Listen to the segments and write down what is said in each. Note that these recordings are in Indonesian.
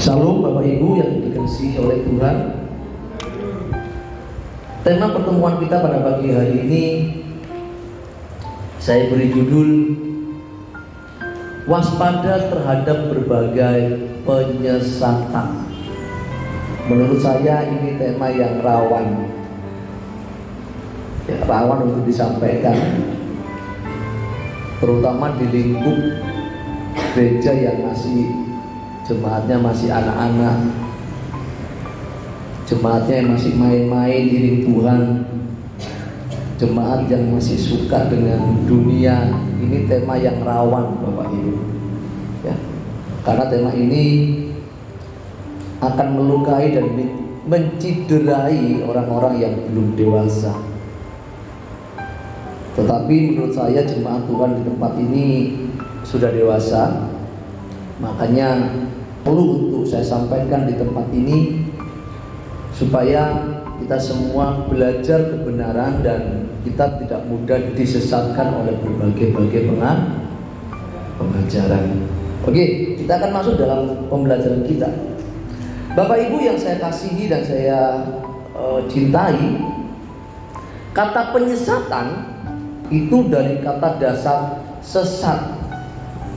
Shalom Bapak Ibu yang dikasihi oleh Tuhan. Tema pertemuan kita pada pagi hari ini saya beri judul waspada terhadap berbagai penyesatan. Menurut saya ini tema yang rawan, rawan untuk disampaikan, terutama di lingkup gereja yang jemaatnya masih anak-anak, jemaatnya yang masih main-main iring Tuhan, jemaat yang masih suka dengan dunia. Ini tema yang rawan Bapak Ibu ya. Karena tema ini akan melukai dan menciderai orang-orang yang belum dewasa. Tetapi menurut saya jemaat Tuhan di tempat ini sudah dewasa. Makanya perlu untuk saya sampaikan di tempat ini supaya kita semua belajar kebenaran dan kita tidak mudah disesatkan oleh berbagai pengajaran. Oke, kita akan masuk dalam pembelajaran kita. Bapak Ibu yang saya kasihi dan saya cintai, kata penyesatan itu dari kata dasar sesat.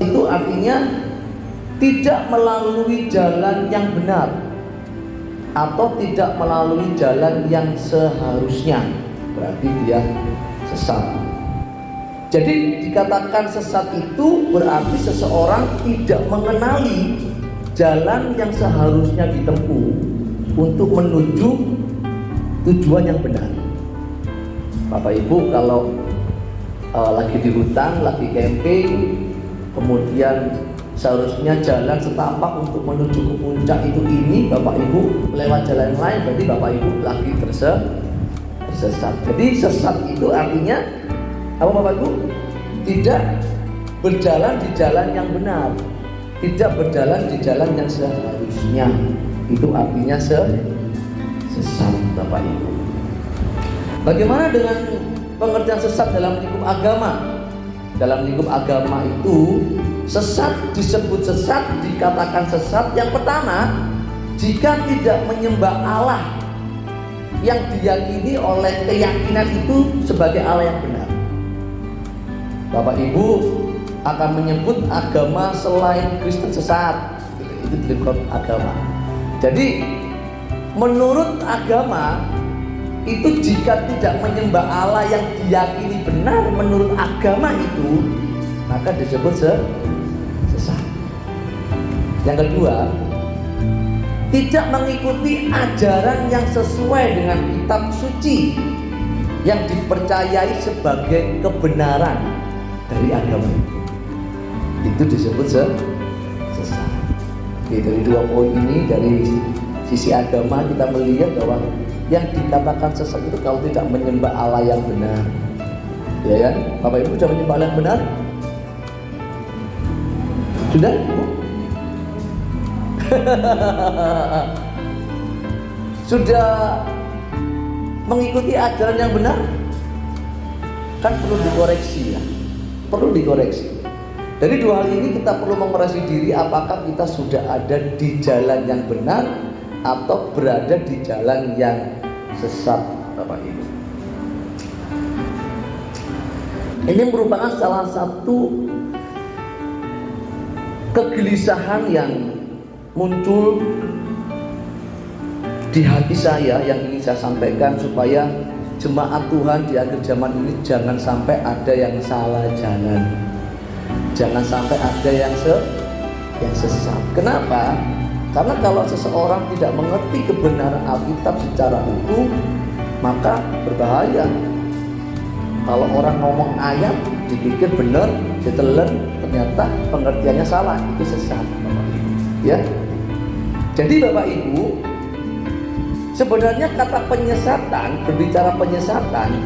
Itu artinya tidak melalui jalan yang benar atau tidak melalui jalan yang seharusnya, berarti dia sesat. Jadi dikatakan sesat itu berarti seseorang tidak mengenali jalan yang seharusnya ditempuh untuk menuju tujuan yang benar. Bapak Ibu kalau lagi di hutan, lagi camping, kemudian seharusnya jalan setapak untuk menuju ke puncak ini, Bapak Ibu lewat jalan lain, berarti Bapak Ibu lagi tersesat. Jadi sesat itu artinya apa Bapak Ibu? Tidak berjalan di jalan yang benar, tidak berjalan di jalan yang seharusnya. Itu artinya sesat Bapak Ibu. Bagaimana dengan pengertian sesat dalam lingkup agama? Dalam lingkup agama itu sesat disebut sesat, dikatakan sesat. Yang pertama, jika tidak menyembah Allah yang diyakini oleh keyakinan itu sebagai Allah yang benar. Bapak Ibu akan menyebut agama selain Kristen sesat. Itu di lingkup agama. Jadi menurut agama itu jika tidak menyembah Allah yang diyakini benar menurut agama itu, maka disebut sesat. Yang kedua, tidak mengikuti ajaran yang sesuai dengan kitab suci yang dipercayai sebagai kebenaran dari agama itu disebut sesat. Oke, dari dua poin ini, dari sisi agama kita melihat bahwa yang dikatakan sesat itu kalau tidak menyembah Allah yang benar. Ya kan? Bapak Ibu sudah menyembah Allah yang benar? Sudah? Sudah mengikuti ajaran yang benar? Kan perlu dikoreksi ya. Perlu dikoreksi. Dari dua hal ini kita perlu mengoreksi diri, apakah kita sudah ada di jalan yang benar atau berada di jalan yang sesat Bapak Ibu. Ini merupakan salah satu kegelisahan yang muncul di hati saya yang ingin saya sampaikan supaya jemaat Tuhan di akhir zaman ini jangan sampai ada yang salah jalan, jangan sampai ada yang sesat. Kenapa? Karena kalau seseorang tidak mengerti kebenaran Alkitab secara utuh, maka berbahaya. Kalau orang ngomong ayat dipikir benar, ditelan, ternyata pengertiannya salah, itu sesat Bapak Ibu. Ya. Jadi Bapak Ibu, sebenarnya kata penyesatan, berbicara penyesatan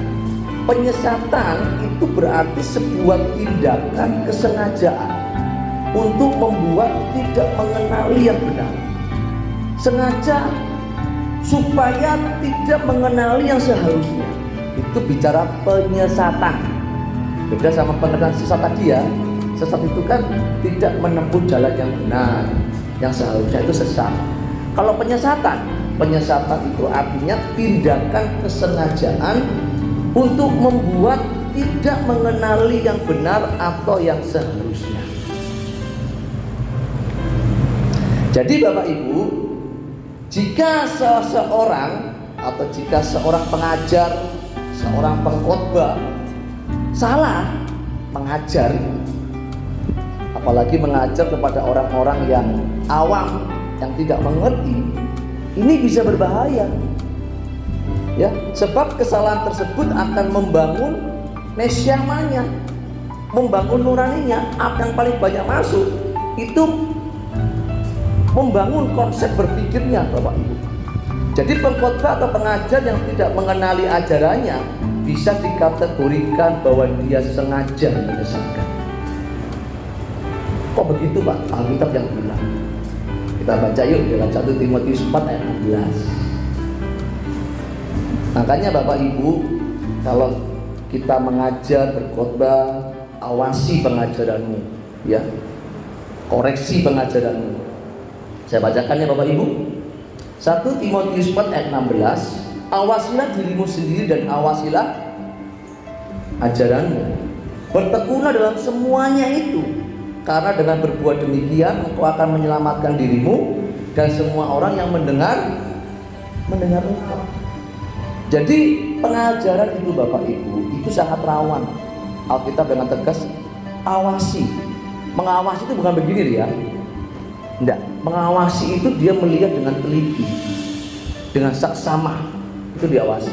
itu berarti sebuah tindakan kesengajaan untuk membuat tidak mengenali yang benar, sengaja supaya tidak mengenali yang seharusnya. Itu bicara penyesatan. Beda sama pengertian sesat tadi ya. Sesat itu kan tidak menempuh jalan yang benar, yang seharusnya itu sesat. Kalau penyesatan itu artinya tindakan kesengajaan untuk membuat tidak mengenali yang benar atau yang seharusnya. Jadi Bapak Ibu, jika seseorang atau jika seorang pengajar, seorang pengkhotbah salah mengajar, apalagi mengajar kepada orang-orang yang awam, yang tidak mengerti, ini bisa berbahaya. Ya, sebab kesalahan tersebut akan membangun nesyamanya, membangun nuraninya. Apa yang paling banyak masuk itu membangun konsep berpikirnya, Bapak Ibu. Jadi pengkhotbah atau pengajar yang tidak mengenali ajarannya bisa dikategorikan bahwa dia sengaja menyesatkan. Kok begitu Pak? Alkitab yang bilang. Kita baca yuk dalam 1 Timotius 4 ayat 16. Makanya Bapak Ibu, kalau kita mengajar, berkhotbah, awasi pengajaranmu, ya, koreksi pengajaranmu. Saya bacakan ya Bapak Ibu. 1 Timotius 4 ayat 16. Awasilah dirimu sendiri dan awasilah ajaranmu. Bertekunlah dalam semuanya itu, karena dengan berbuat demikian engkau akan menyelamatkan dirimu dan semua orang yang mendengar engkau. Jadi pengajaran itu Bapak Ibu itu sangat rawan. Alkitab dengan tegas awasi. Mengawasi itu bukan begini ya. Enggak, mengawasi itu dia melihat dengan teliti, dengan saksama, itu diawasi.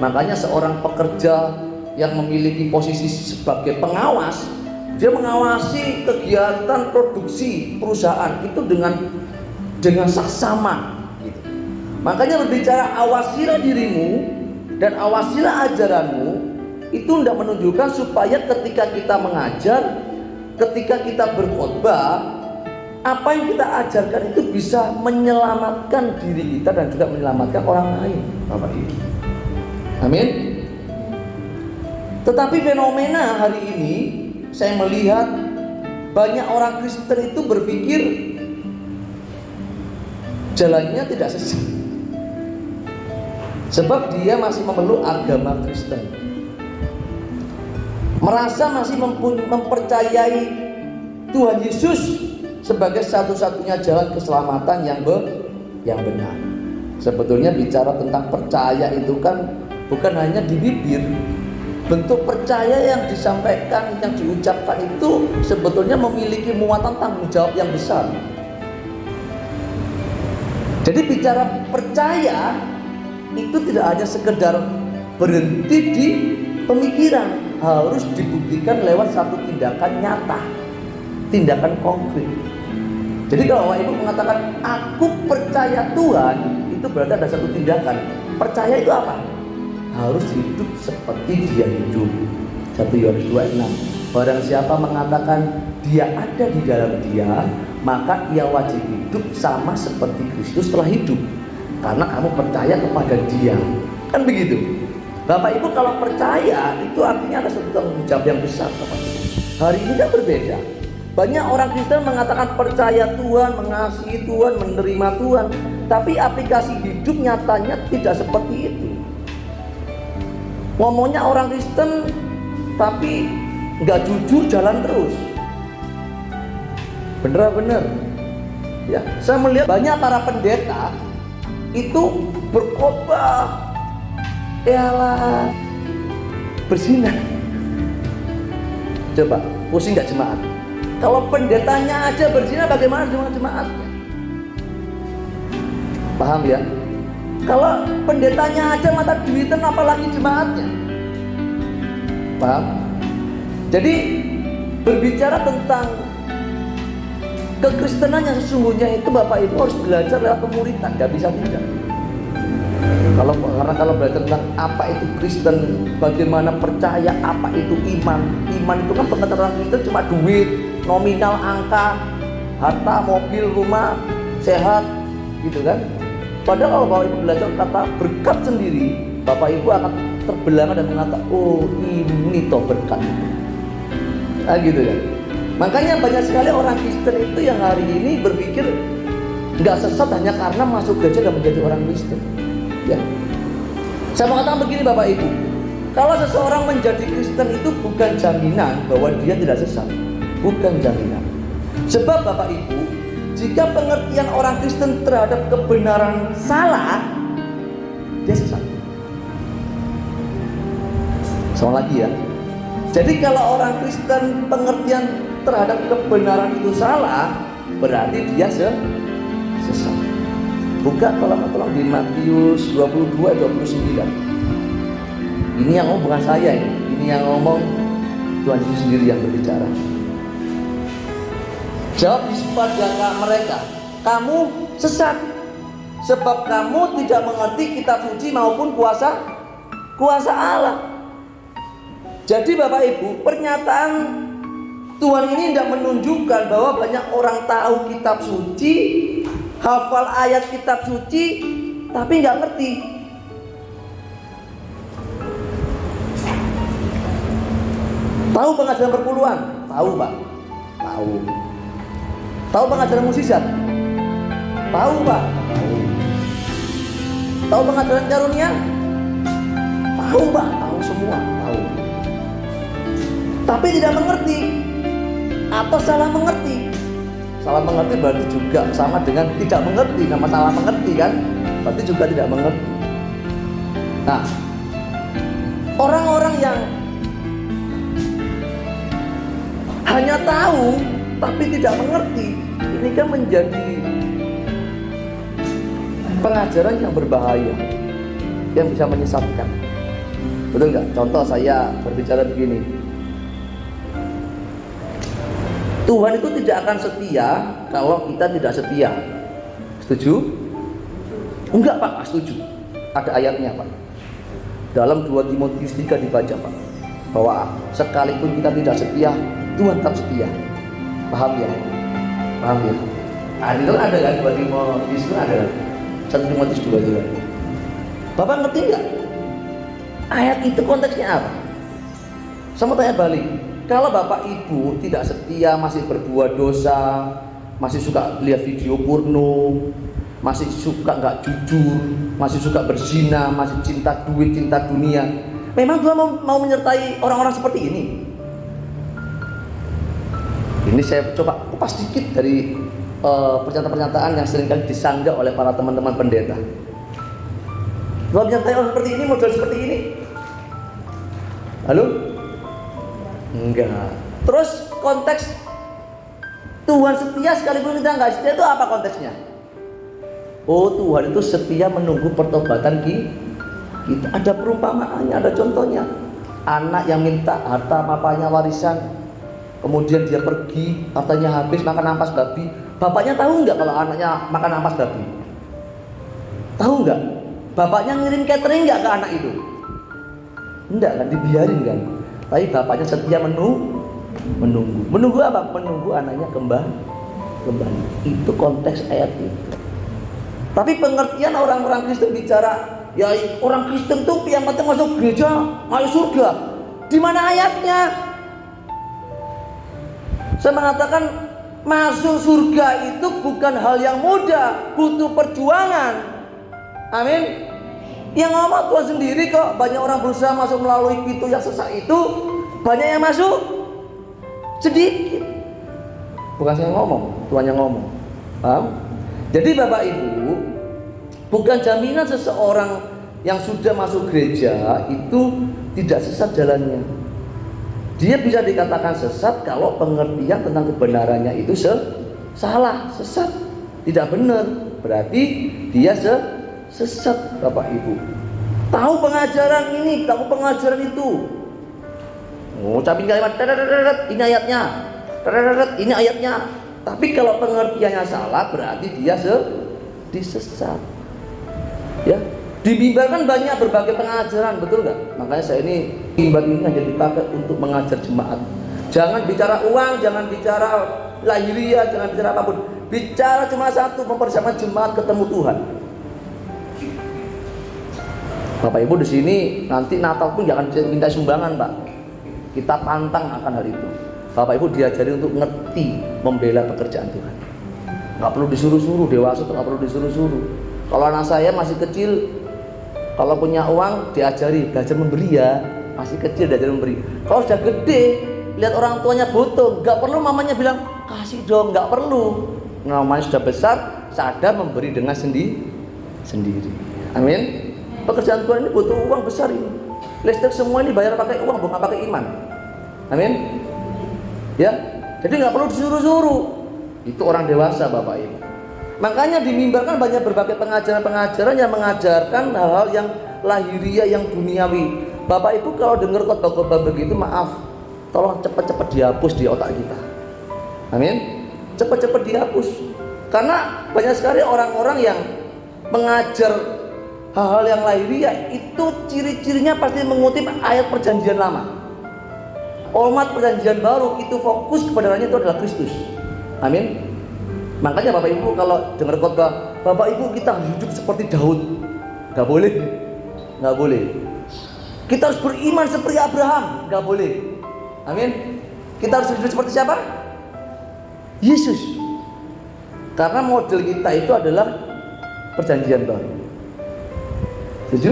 Makanya seorang pekerja yang memiliki posisi sebagai pengawas, dia mengawasi kegiatan produksi perusahaan itu dengan saksama gitu. Makanya berbicara awasilah dirimu dan awasilah ajaranmu, itu tidak menunjukkan supaya ketika kita mengajar, ketika kita berkhotbah, apa yang kita ajarkan itu bisa menyelamatkan diri kita dan juga menyelamatkan orang lain, Bapak Ibu. Amin. Tetapi fenomena hari ini saya melihat banyak orang Kristen itu berpikir jalannya tidak sesat, sebab dia masih memeluk agama Kristen, merasa masih mempercayai Tuhan Yesus sebagai satu-satunya jalan keselamatan yang benar. Sebetulnya bicara tentang percaya itu kan bukan hanya di bibir. Bentuk percaya yang disampaikan, yang diucapkan itu sebetulnya memiliki muatan tanggung jawab yang besar. Jadi bicara percaya itu tidak hanya sekedar berhenti di pemikiran, harus dibuktikan lewat satu tindakan nyata, tindakan konkret. Jadi kalau Bapak Ibu mengatakan aku percaya Tuhan, itu berarti ada satu tindakan. Percaya itu apa? Harus hidup seperti dia hidup. 1 Yohanes 2:6. Barang siapa mengatakan dia ada di dalam dia, maka ia wajib hidup sama seperti Kristus telah hidup. Karena kamu percaya kepada dia. Kan begitu. Bapak Ibu kalau percaya itu artinya ada satu tanggung jawab yang besar, Bapak Ibu. Hari ini kan berbeda. Banyak orang Kristen mengatakan percaya Tuhan, mengasihi Tuhan, menerima Tuhan, tapi aplikasi hidup nyatanya tidak seperti itu. Ngomongnya orang Kristen tapi nggak jujur, jalan terus. Bener-bener ya, saya melihat banyak para pendeta itu berkhotbah ialah berzina. Coba pusing nggak jemaat? Kalau pendetanya aja berzina, bagaimana dengan jemaatnya? Paham ya? Kalau pendetanya aja mata duitan, apalagi jemaatnya? Paham? Jadi berbicara tentang kekristenan yang sesungguhnya itu Bapak Ibu harus belajar lewat pemuritan, nggak bisa tidak. Karena kalau belajar tentang apa itu Kristen, bagaimana percaya, apa itu iman. Iman itu kan pengertian Kristen cuma duit, nominal, angka, harta, mobil, rumah, sehat, gitu kan. Padahal kalau Bapak Ibu belajar kata berkat sendiri, Bapak Ibu akan terbelanga dan mengatakan, oh ini toh berkat. Nah gitu kan. Makanya banyak sekali orang Kristen itu yang hari ini berpikir nggak sesat hanya karena masuk gereja dan menjadi orang Kristen. Ya. Saya mau katakan begini Bapak Ibu, kalau seseorang menjadi Kristen itu bukan jaminan bahwa dia tidak sesat, bukan jaminan. Sebab Bapak Ibu, jika pengertian orang Kristen terhadap kebenaran salah, dia sesat. Sama lagi ya. Jadi kalau orang Kristen pengertian terhadap kebenaran itu salah, berarti dia sesat. Buka tolong di Matius 22 ayat 29. Ini yang ngomong bukan saya ini yang ngomong Tuhan Yesus sendiri yang berbicara. Jawab kepada mereka, kamu sesat, sebab kamu tidak mengerti kitab suci maupun kuasa Allah. Jadi Bapak Ibu, pernyataan Tuhan ini tidak menunjukkan bahwa banyak orang tahu kitab suci, hafal ayat kitab suci, tapi nggak ngerti. Tahu pengajaran perpuluhan? Tahu Pak? Tahu. Tahu pengajaran mukjizat? Tahu Pak? Tahu. Tahu pengajaran karunia? Tahu Pak? Tahu semua, tahu. Tapi tidak mengerti atau salah mengerti. Salah mengerti berarti juga sama dengan tidak mengerti. Nama salah mengerti kan? Berarti juga tidak mengerti. Nah, orang-orang yang hanya tahu tapi tidak mengerti, ini kan menjadi pengajaran yang berbahaya, yang bisa menyesatkan. Betul nggak? Contoh saya berbicara begini, Tuhan itu tidak akan setia kalau kita tidak setia. Setuju? Enggak Pak, setuju. Ada ayatnya Pak. Dalam 2 Timotius 3 dibaca Pak, bahwa sekalipun kita tidak setia, Tuhan tetap setia. Paham ya? Paham ya? Nah, itu ada kan 2 Timotius itu ada. 1 Timotius 2 juga. Bapak ngerti nggak? Ayat itu konteksnya apa? Sama tanya balik. Kalau Bapak Ibu tidak setia, masih berbuat dosa, masih suka lihat video porno, masih suka nggak jujur, masih suka berzina, masih cinta duit, cinta dunia, memang Tuhan mau menyertai orang-orang seperti ini? Ini saya coba kupas sedikit dari pernyataan-pernyataan yang seringkali disanggah oleh para teman-teman pendeta. Tuhan menyertai orang seperti ini, model seperti ini? Halo? Enggak. Terus konteks Tuhan setia sekalipun kita nggak setia itu apa konteksnya? Oh, Tuhan itu setia menunggu pertobatan kita. Ada perumpamaannya, ada contohnya. Anak yang minta harta papanya warisan, kemudian dia pergi, hartanya habis, makan ampas babi. Bapaknya tahu nggak kalau anaknya makan ampas babi? Tahu nggak? Bapaknya ngirim catering nggak ke anak itu? Enggak kan, dibiarin kan. Tapi bapaknya setia menunggu. Menunggu apa? Menunggu anaknya kembali. Itu konteks ayat itu. Tapi pengertian orang-orang Kristen bicara, ya orang Kristen tuh yang penting masuk gereja, masuk surga. Di mana ayatnya? Saya mengatakan masuk surga itu bukan hal yang mudah, butuh perjuangan. Amin. Yang ngomong Tuhan sendiri kok. Banyak orang berusaha masuk melalui pintu yang sesak itu, banyak yang masuk sedikit. Bukan saya ngomong, Tuhan yang ngomong. Paham? Jadi Bapak Ibu, bukan jaminan seseorang yang sudah masuk gereja itu tidak sesat jalannya. Dia bisa dikatakan sesat kalau pengertian tentang kebenarannya itu salah, sesat, tidak benar. Berarti dia sesat Bapak Ibu. Tahu pengajaran ini, tahu pengajaran itu. Ngucapin kalimat ini ayatnya, ini ayatnya. Tapi kalau pengertiannya salah, berarti dia disesat. Ya, di mimbar kan banyak berbagai pengajaran, betul nggak? Makanya saya ini mimbar ini hanya dipakai untuk mengajar jemaat. Jangan bicara uang, jangan bicara lahiriah, jangan bicara apapun. Bicara cuma satu, mempersiapkan jemaat ketemu Tuhan. Bapak Ibu di sini nanti Natal pun jangan minta sumbangan Pak. Kita pantang akan hal itu. Bapak Ibu diajari untuk ngerti membela pekerjaan Tuhan. Nggak perlu disuruh-suruh, dewasa tuh nggak perlu disuruh-suruh. Kalau anak saya masih kecil, kalau punya uang diajari belajar memberi ya. Masih kecil diajari memberi. Kalau sudah gede, lihat orang tuanya butuh, nggak perlu mamanya bilang kasih dong, nggak perlu. Namanya sudah besar, sadar memberi dengan sendiri. Amin. Pekerjaan Tuhan ini butuh uang besar ini. Listrik semua ini bayar pakai uang, bukan pakai iman. Amin. Ya, jadi nggak perlu disuruh-suruh. Itu orang dewasa, Bapak Ibu. Makanya di mimbar kan banyak berbagai pengajaran-pengajaran yang mengajarkan hal-hal yang lahiriah, yang duniawi. Bapak Ibu kalau dengar khotbah-khotbah begitu, maaf, tolong cepat-cepat dihapus di otak kita. Amin. Cepat-cepat dihapus. Karena banyak sekali orang-orang yang mengajar hal-hal yang lahiriah itu ciri-cirinya pasti mengutip ayat perjanjian lama. Umat perjanjian baru itu fokus kebenarannya itu adalah Kristus. Amin. Makanya Bapak Ibu kalau dengar khotbah, Bapak Ibu kita harus hidup seperti Daud. Gak boleh. Gak boleh. Kita harus beriman seperti Abraham. Gak boleh. Amin. Kita harus hidup seperti siapa? Yesus. Karena model kita itu adalah perjanjian baru. Setuju?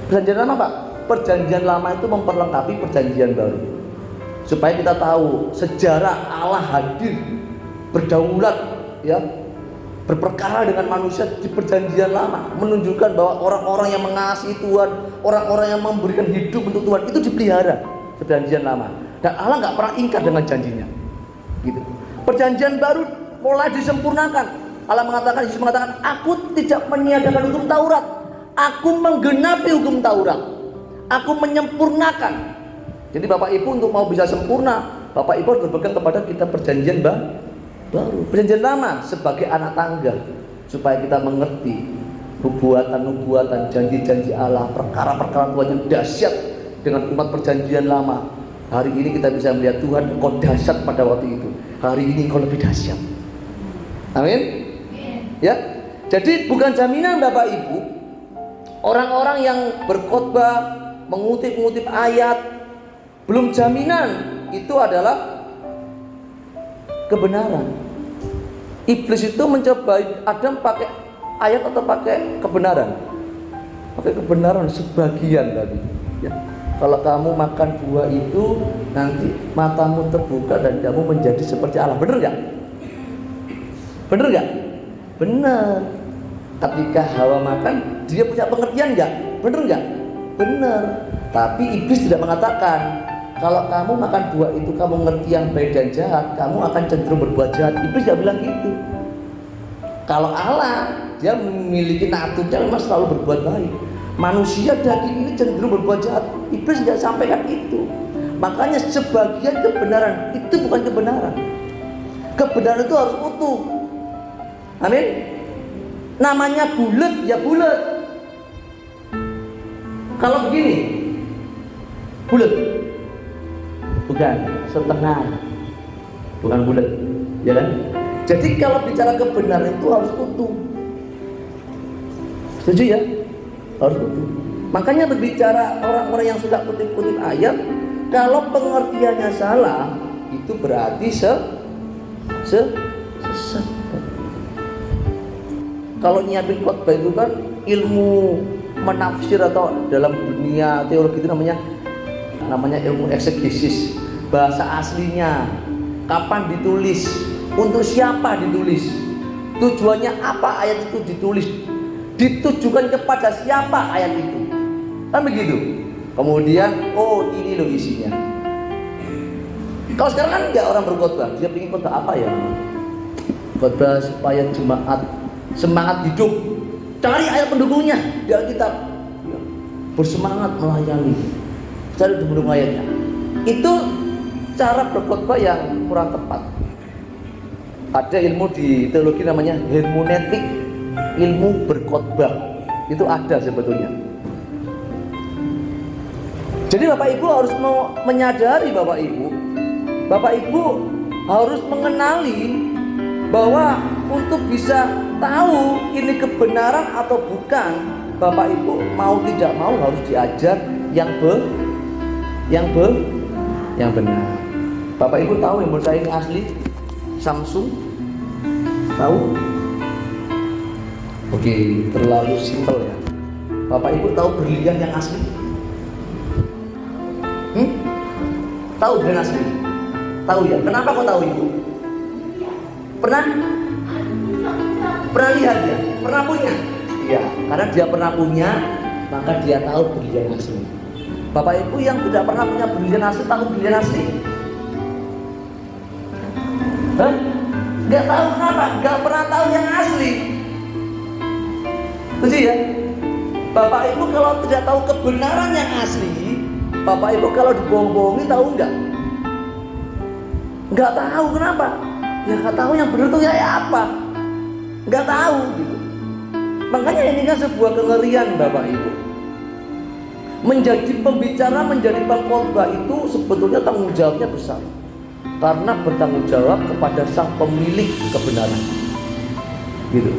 Perjanjian lama, Pak. Perjanjian lama itu memperlengkapi perjanjian baru. Supaya kita tahu sejarah Allah hadir berdaulat, ya, berperkara dengan manusia di perjanjian lama, menunjukkan bahwa orang-orang yang mengasihi Tuhan, orang-orang yang memberikan hidup untuk Tuhan itu dipelihara di perjanjian lama. Dan Allah nggak pernah ingkar dengan janjinya. Gitu. Perjanjian baru mulai disempurnakan. Allah mengatakan, Yesus mengatakan, aku tidak meniadakan hukum Taurat, aku menggenapi hukum Taurat, aku menyempurnakan. Jadi Bapak Ibu untuk mau bisa sempurna, Bapak Ibu harus berpegang kepada kitab perjanjian baru. Perjanjian lama sebagai anak tangga, supaya kita mengerti nubuatan-nubuatan, janji-janji Allah, perkara-perkara Tuhan yang dahsyat dengan umat perjanjian lama. Hari ini kita bisa melihat Tuhan, kau dahsyat pada waktu itu. Hari ini kau lebih dahsyat. Amin. Ya. Jadi bukan jaminan Bapak Ibu orang-orang yang berkhotbah mengutip ayat, belum jaminan itu adalah kebenaran. Iblis itu mencoba Adam pakai ayat atau pakai kebenaran? Pakai kebenaran sebagian tadi. Ya. Kalau kamu makan buah itu, nanti matamu terbuka dan kamu menjadi seperti Allah. Benar nggak? Benar nggak? Benar. Ketika Hawa makan, dia punya pengertian nggak? Benar nggak? Benar. Tapi iblis tidak mengatakan, kalau kamu makan buah itu kamu ngerti yang baik dan jahat, kamu akan cenderung berbuat jahat. Iblis tidak bilang gitu. Kalau Allah, dia memiliki naturnya memang selalu berbuat baik. Manusia daging ini cenderung berbuat jahat. Iblis tidak sampaikan itu. Makanya sebagian kebenaran itu bukan kebenaran. Kebenaran itu harus utuh. Amin. Namanya bulat ya bulat. Kalau begini, bulat. Bukan setengah, bukan bulat, ya kan? Jadi kalau bicara kebenaran itu harus utuh. Setuju ya? Harus utuh. Makanya berbicara orang-orang yang suka kutip-kutip ayat, kalau pengertiannya salah, itu berarti sesat. Kalau nyiapin khotbah itu kan ilmu menafsir atau dalam dunia teologi itu namanya ilmu eksegesis, bahasa aslinya, kapan ditulis, untuk siapa ditulis, tujuannya apa ayat itu ditulis, ditujukan kepada siapa ayat itu, kan begitu. Kemudian, oh ini loh isinya. Kalau sekarang kan enggak, orang berkhotbah, dia ingin khotbah apa ya? Khotbah supaya jemaat semangat hidup, cari ayat pendukungnya di Alkitab, bersemangat melayani. Cari pendukung ayatnya. Itu cara berkhotbah yang kurang tepat. Ada ilmu di teologi namanya hermeneutik, ilmu berkhotbah. Itu ada sebetulnya. Jadi Bapak Ibu harus menyadari, Bapak Ibu harus mengenali bahwa untuk bisa tahu ini kebenaran atau bukan, Bapak Ibu mau tidak mau harus diajar yang benar. Bapak Ibu tahu handphone saya ini asli Samsung? Tahu? Oke, terlalu simpel ya. Bapak Ibu tahu berlian yang asli? Tahu berlian asli? Tahu ya? Kenapa kok tahu Ibu? Pernah lihat ya? Pernah punya? Iya, karena dia pernah punya, maka dia tahu berlian asli. Bapak Ibu yang tidak pernah punya berlian asli, tahu berlian asli? Hah? Gak tahu kenapa? Gak pernah tahu yang asli. Betul ya? Bapak Ibu kalau tidak tahu kebenaran yang asli, Bapak Ibu kalau dibohong-bohongi tahu nggak? Nggak tahu kenapa? Ya nggak tahu yang benar itu kayak apa? Nggak tahu gitu. Makanya ini kan sebuah kengerian Bapak Ibu. Menjadi pembicara, menjadi pengkhotbah itu sebetulnya tanggung jawabnya besar. Karena bertanggung jawab kepada sang pemilik kebenaran. Gitu.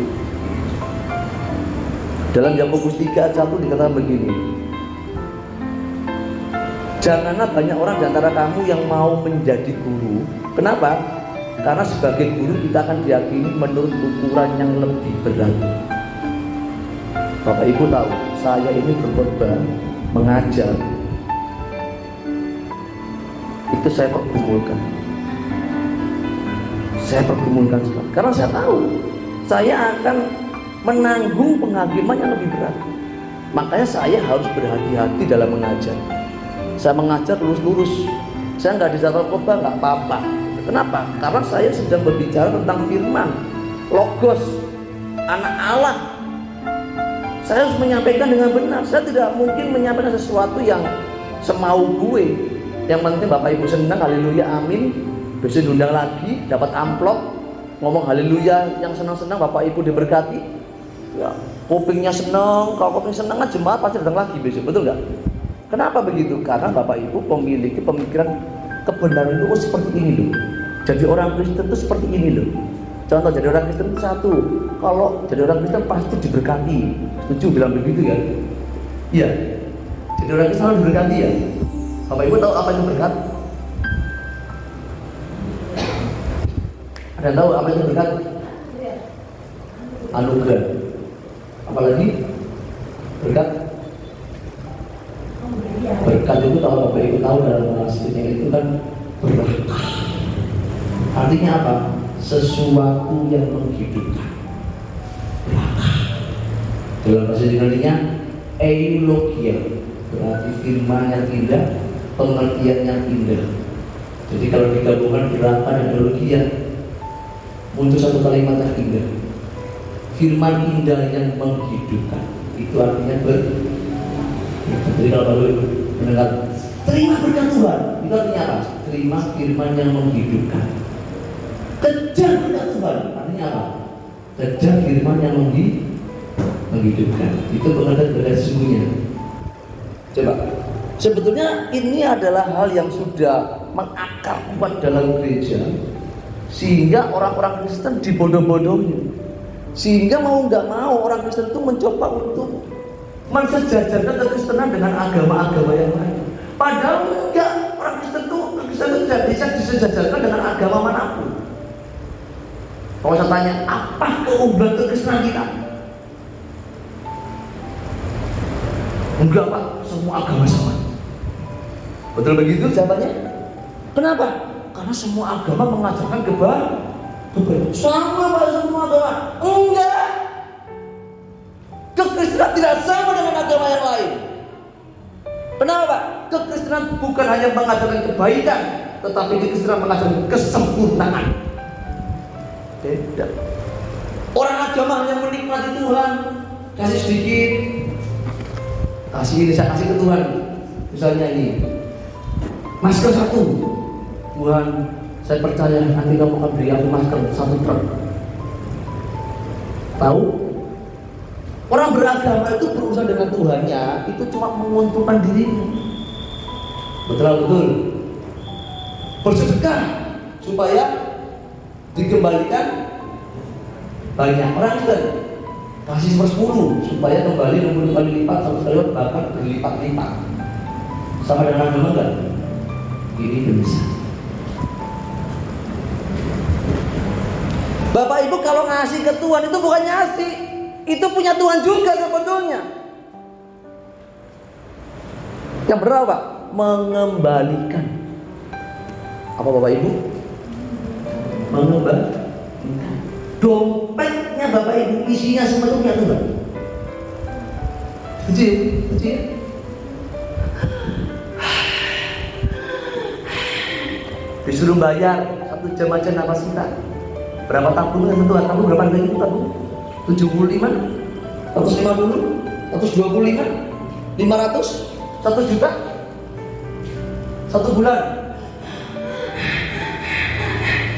Dalam Yakobus 3:1 dikatakan begini. Janganlah banyak orang di antara kamu yang mau menjadi guru. Kenapa? Karena sebagai guru kita akan diyakini menurut ukuran yang lebih berat. Bapak Ibu tahu, saya ini berkhotbah, mengajar. Itu saya pergumulkan. Saya pergumulkan sekali. Karena saya tahu saya akan menanggung penghakiman yang lebih berat. Makanya saya harus berhati-hati dalam mengajar. Saya mengajar lurus-lurus. Saya nggak dijadwal khotbah nggak apa-apa. Kenapa? Karena saya sedang berbicara tentang firman, logos, anak Allah. Saya harus menyampaikan dengan benar. Saya tidak mungkin menyampaikan sesuatu yang semau gue. Yang penting Bapak Ibu senang, haleluya, amin. Besok diundang lagi, dapat amplop, ngomong haleluya, yang senang-senang Bapak Ibu diberkati. Ya, kupingnya senang, kalau kuping senang kan jemaat pasti datang lagi besok, betul nggak? Kenapa begitu? Karena Bapak Ibu memiliki pemikiran kebenaran itu seperti ini loh. Jadi orang Kristen itu seperti ini loh. Contoh jadi orang Kristen itu satu, kalau jadi orang Kristen pasti diberkati. Setuju bilang begitu ya? Iya. Jadi orang Kristen harus diberkati ya. Bapak Ibu tahu apa itu berkat? Ada yang tahu apa itu berkat? Anugerah. Apalagi berkat? Berkat itu kalau Bapak Ibu tahu dalam bahasa aslinya itu kan berkah. Artinya apa? Sesuatu yang menghidupkan. Berkah. Dalam bahasa Yunani-nya eulogia, berarti firman yang indah, pengertian yang indah. Jadi kalau digabungkan berkah dan eulogia, muncul satu kalimat yang indah. Firman indah yang menghidupkan. Itu artinya jadi kalau Bapak Ibu mendengar terima berkat Tuhan, itu artinya apa? Terima firman yang menghidupkan. Kejar berkat Tuhan, artinya apa? Kejar firman yang menghidupkan. Itu pengertian berkat sesungguhnya. Coba, sebetulnya ini adalah hal yang sudah mengakar kuat dalam gereja, sehingga orang-orang Kristen dibodoh-bodohi. Sehingga mau nggak mau orang Kristen itu mencoba untuk mensejajarkan kekristenan dengan agama-agama yang lain. Padahal enggak, orang Kristen itu tidak bisa disejajarkan dengan agama manapun. Kalau saya tanya, apa keunggulan kekristenan kita? Enggak Pak, semua agama sama. Betul begitu jawabannya? Kenapa? Karena semua agama mengajarkan kebaikan. Sama Pak, semua agama. Enggak. Kekristenan tidak sama dengan agama yang lain. Kenapa Pak? Kekristenan bukan hanya mengajarkan kebaikan, tetapi kekristenan mengajarkan kesempurnaan. Beda. Orang agama hanya menikmati Tuhan, kasih sedikit, kasih ini, saya kasih ke Tuhan. Misalnya ini, masker 1, Tuhan, saya percaya nanti kamu akan beri aku masker 1 truk. Tahu? Orang beragama itu berurusan dengan Tuhannya itu cuma menguntungkan dirinya. Betul. Bersedekah supaya dikembalikan banyak. Orang Kristen kasih 10 supaya kembali 20 kali lipat, 1 kali lipat, bahkan berlipat-lipat. Sama dengan agama enggak? Ini demi Bapak Ibu kalau ngasih ke Tuhan itu bukan ngasih, itu punya Tuhan juga sebetulnya. Yang benar Pak, mengembalikan. Apa Bapak Ibu? Mengembalikan. Dompetnya Bapak Ibu isinya semua itu punya Tuhan. Kecil, kecil. Disuruh bayar 1 jam aja nafas kita. Berapa tabungan tentu tabung berapa lagi tabung? 75, 150, 125, 500, 1 juta, 1 bulan.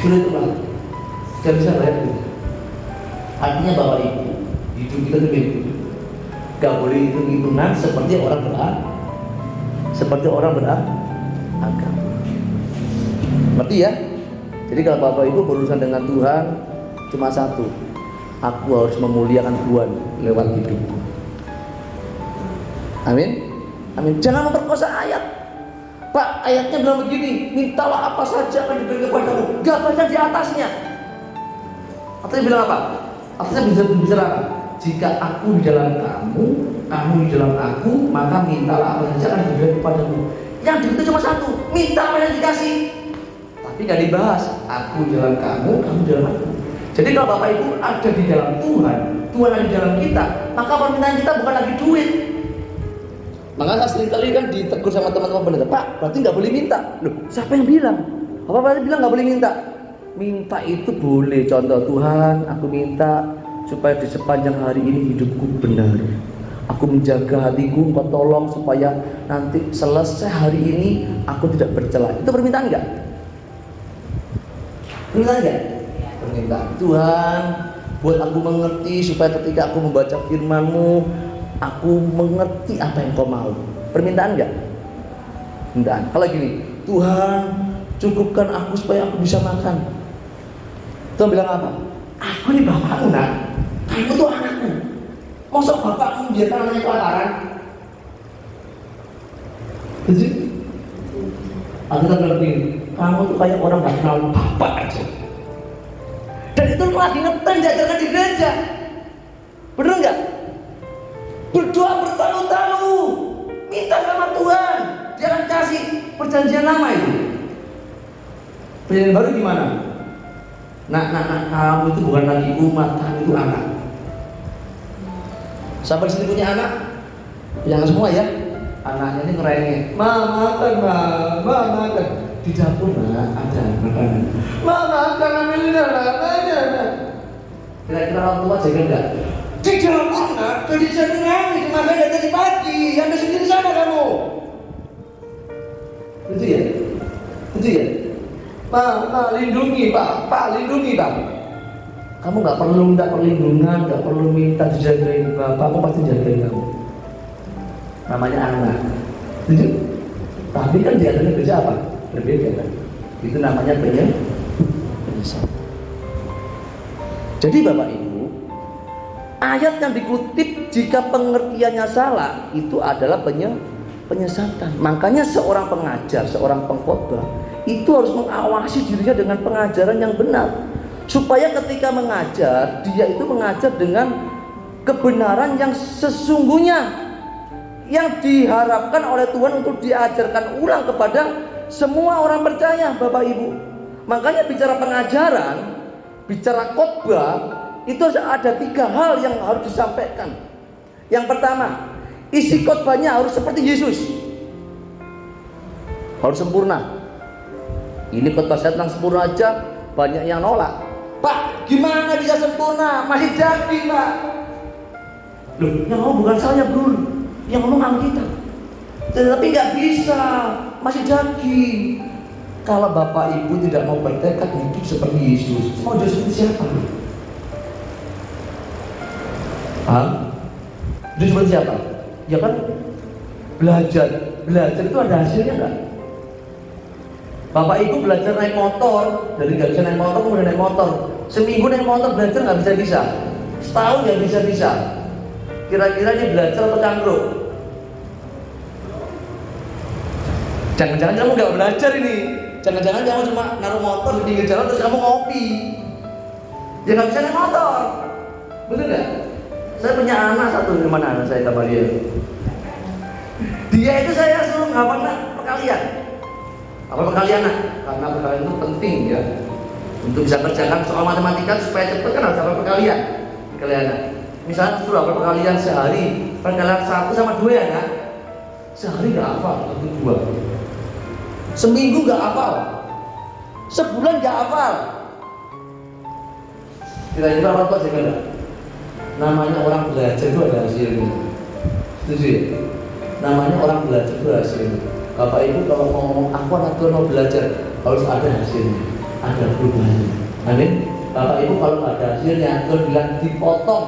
Sudah itu Pak, gak bisa bayar itu. Artinya Bapak Ibu, hidup kita itu begitu. Gak boleh hitung-hitungan seperti orang beragama. Ngerti ya? Jadi kalau Bapak Ibu berurusan dengan Tuhan cuma satu, aku harus memuliakan Tuhan lewat hidupku. Amin. Amin. Jangan memperkosa ayat. Pak, ayatnya bilang begini, mintalah apa saja akan diberi kepadamu. Gak baca di atasnya. Atasnya bilang apa? Atasnya bisa apa? Jika aku di dalam kamu, kamu di dalam aku, maka mintalah apa saja akan diberi kepadamu. Yang itu cuma satu, minta apa yang dikasih. Tapi gak dibahas, aku di dalam kamu, kamu di dalam aku. Jadi kalau Bapak Ibu ada di dalam Tuhan, Tuhan ada di dalam kita, maka permintaan kita bukan lagi duit. Makanya sering kali kan ditegur sama teman-teman pendeta, Pak, berarti nggak boleh minta. Loh, siapa yang bilang? Apa berarti bilang nggak boleh minta? Minta itu boleh. Contoh, Tuhan, aku minta supaya di sepanjang hari ini hidupku benar. Aku menjaga hatiku, Engkau tolong supaya nanti selesai hari ini aku tidak bercela. Itu permintaan nggak? Permintaan nggak? Permintaan. Tuhan, buat aku mengerti supaya ketika aku membaca firman-Mu, aku mengerti apa yang Kau mau. Permintaan enggak? Permintaan. Kalau gini, Tuhan cukupkan aku supaya aku bisa makan. Tuhan bilang apa? Aku ini bapakmu nak, kamu tuh anakku. Masa bapakmu biarkan anaknya kelaparan? Jadi, aku kan bilang begini, kamu tuh kayak orang gak kenal bapak aja. Dan itu lagi ngetren diajarkan di gereja. Bener nggak? Berdoa bertahun-tahun, minta sama Tuhan, Dia akan kasih. Perjanjian lama itu. Perjanjian baru gimana? Nak, kamu itu bukan lagi umat, kamu itu anak. Sampai sini punya anak? Jangan semua ya. Anaknya ini ngerengek, makan. Di dapur ada makanan. Makan ambilnya lah. Kira-kira orang tua jaga enggak? Di dapur nak, jadi jadi nangis, makanya dari pagi, anda sendiri sana kamu. Itu ya? Pak, lindungi Pak, lindungi Pak. Kamu nggak perlu minta perlindungan, nggak perlu minta dijagain Bapak, aku pasti jagain kamu. Namanya anak. Setuju? Tapi kan diajarnya kerja apa? Berbeda kan? Itu namanya penyesal. Jadi Bapak Ibu, ayat yang dikutip jika pengertiannya salah itu adalah penyesatan. Makanya seorang pengajar, seorang pengkhotbah itu harus mengawasi dirinya dengan pengajaran yang benar, supaya ketika mengajar, dia itu mengajar dengan kebenaran yang sesungguhnya, yang diharapkan oleh Tuhan untuk diajarkan ulang kepada semua orang percaya, Bapak Ibu. Makanya bicara pengajaran, bicara khotbah, itu ada 3 hal yang harus disampaikan. Yang pertama, isi khotbahnya harus seperti Yesus, harus sempurna. Ini khotbah saya tentang sempurna aja, banyak yang nolak. Pak, gimana bisa sempurna? Masih daging Pak. Loh, yang ngomong bukan saya bro, yang ngomong kita. Tetapi nggak bisa, masih daging. Kalau Bapak Ibu tidak mau bertekad hidup seperti Yesus, mau jadi seperti siapa? Hidup seperti siapa? Ya kan belajar itu ada hasilnya nggak? Bapak Ibu belajar naik motor, dari nggak bisa naik motor kemudian naik motor. Seminggu naik motor belajar nggak bisa. Setahun nggak bisa. Kira-kira ini belajar atau cangkruk? Jangan-jangan kamu nggak belajar ini. Jangan-jangan kamu cuma naruh motor di pinggir jalan terus kamu ngopi. Dia nggak bisa naik motor. Bener nggak? Saya punya anak satu, di mana anak saya kabar dia. Dia itu saya suruh hafal perkalian. Apa perkalian nak? Karena perkalian itu penting ya. Untuk bisa kerjakan soal matematika supaya cepat kan harus hafal perkalian. Perkalian nak. Misalnya suruh hafal perkalian sehari, perkalian 1 sama 2 ya nak. Sehari nggak hafal, 1, 2. Seminggu nggak hafal. Sebulan nggak hafal. Kira-kira orang tua saya kata, namanya orang belajar itu ada hasilnya. Setuju ya? Namanya orang belajar itu ada hasilnya. Bapak Ibu kalau mau ngomong aku anak tua mau belajar harus ada hasilnya, ada perubahannya. Amin. Bapak Ibu kalau nggak ada hasilnya, Tuhan bilang dipotong.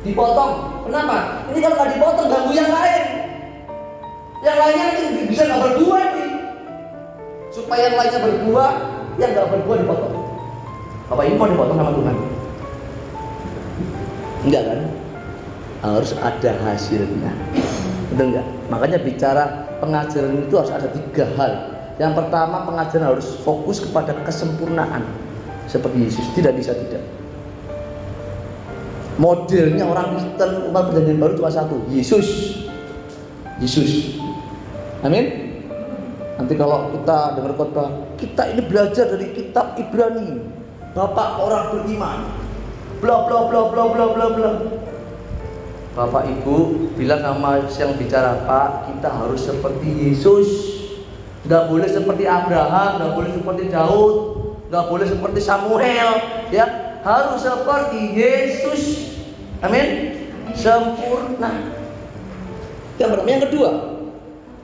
Dipotong. Kenapa? Ini kalau nggak dipotong ganggu yang lain. Yang lainnya nanti bisa nggak berbuah nih. Supaya yang lainnya berbuah, yang nggak berbuah dipotong. Bapak Ibu mau dipotong sama Tuhan? Enggak kan? Harus ada hasilnya. Betul enggak? Makanya bicara pengajaran itu harus ada 3 hal. Yang pertama, pengajaran harus fokus kepada kesempurnaan. Seperti Yesus, tidak bisa tidak. Modelnya orang Kristen umat perjanjian baru cuma satu, Yesus. Yesus. Amin. Nanti kalau kita dengar khotbah, kita ini belajar dari kitab Ibrani, Bapak orang beriman, bla bla bla bla bla bla bla. Bapak Ibu bilang sama yang bicara, Pak, kita harus seperti Yesus. Nggak boleh seperti Abraham, nggak boleh seperti Daud, nggak boleh seperti Samuel, ya. Harus seperti Yesus. Amin. Sempurna. Yang kedua,